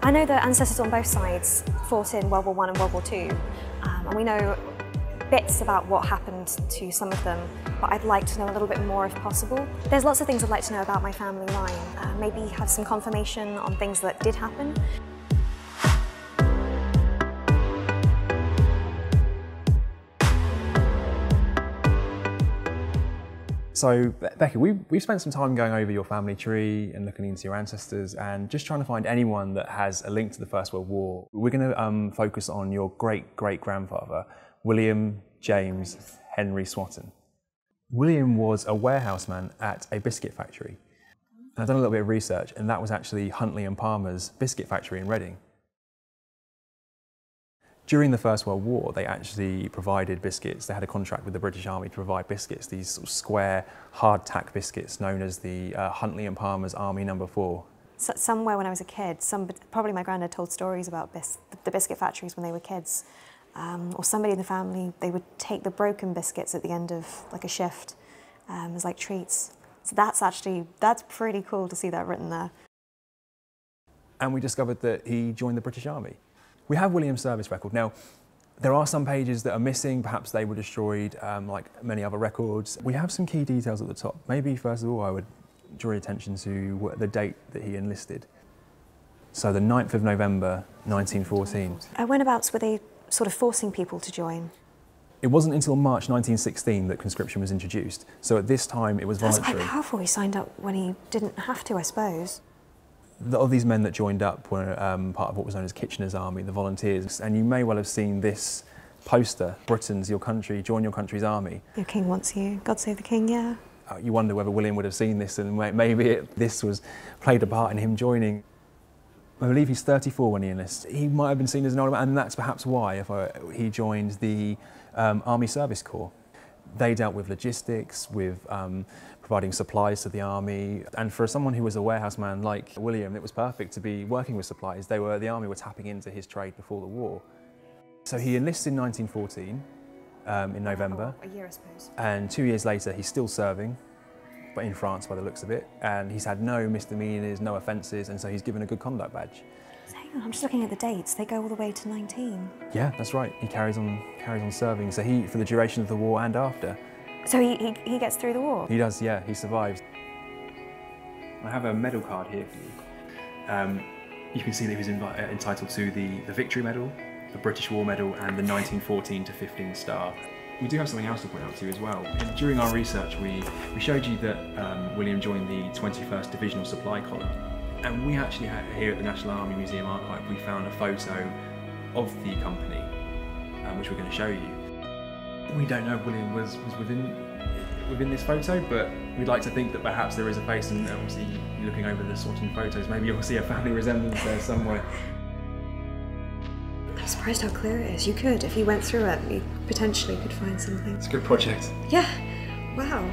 I know that ancestors on both sides fought in World War I and World War II, and we know bits about what happened to some of them, but I'd like to know a little bit more if possible. There's lots of things I'd like to know about my family line, maybe have some confirmation on things that did happen. So, Becky, we've spent some time going over your family tree and looking into your ancestors and just trying to find anyone that has a link to the First World War. We're going to focus on your great-great-grandfather, William James Henry Swatton. William was a warehouseman at a biscuit factory. And I've done a little bit of research, and that was actually Huntley and Palmer's biscuit factory in Reading. During the First World War, they actually provided biscuits. They had a contract with the British Army to provide biscuits, these sort of square, hard-tack biscuits known as the Huntley and Palmer's Army No. 4. So, somewhere when I was a kid, probably my granddad told stories about the biscuit factories when they were kids. Or somebody in the family, they would take the broken biscuits at the end of like a shift as like treats. So that's pretty cool to see that written there. And we discovered that he joined the British Army. We have William's service record. Now, there are some pages that are missing, perhaps they were destroyed like many other records. We have some key details at the top. Maybe first of all I would draw your attention to the date that he enlisted. So the 9th of November 1914. Whenabouts were they sort of forcing people to join? It wasn't until March 1916 that conscription was introduced. So at this time it was voluntary. That's quite powerful. He signed up when he didn't have to, I suppose. A lot of these men that joined up were part of what was known as Kitchener's Army, the volunteers. And you may well have seen this poster, Britain's your country, join your country's army. Your king wants you, God save the king, yeah. You wonder whether William would have seen this and maybe this was played a part in him joining. I believe he's 34 when he enlists. He might have been seen as an older man, and that's perhaps why he joined the Army Service Corps. They dealt with logistics, with providing supplies to the army, and for someone who was a warehouseman like William, it was perfect to be working with supplies. The army were tapping into his trade before the war. So he enlists in 1914, in November. A year, I suppose. And 2 years later, he's still serving, but in France by the looks of it, and he's had no misdemeanors, no offences, and so he's given a good conduct badge. Hang on, I'm just looking at the dates. They go all the way to 19. Yeah, that's right. He carries on serving. So for the duration of the war and after. So he gets through the war? He does, yeah. He survives. I have a medal card here for you. You can see that he was entitled to the Victory Medal, the British War Medal, and the 1914-15 Star. We do have something else to point out to you as well. During our research, we showed you that William joined the 21st Divisional Supply Column. And we actually had, here at the National Army Museum Archive, we found a photo of the company, which we're going to show you. We don't know if William was within this photo, but we'd like to think that perhaps there is a face, and obviously looking over the Swatton photos, maybe you'll see a family resemblance there somewhere. I'm surprised how clear it is. You could, if you went through it, you potentially could find something. It's a good project. Yeah, wow.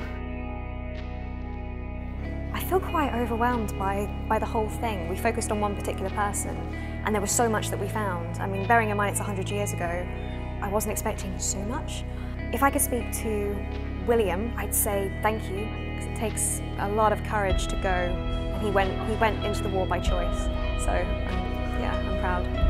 I feel quite overwhelmed by the whole thing. We focused on one particular person, and there was so much that we found. I mean, bearing in mind it's 100 years ago, I wasn't expecting so much. If I could speak to William, I'd say thank you, because it takes a lot of courage to go, and he went into the war by choice. So, yeah, I'm proud.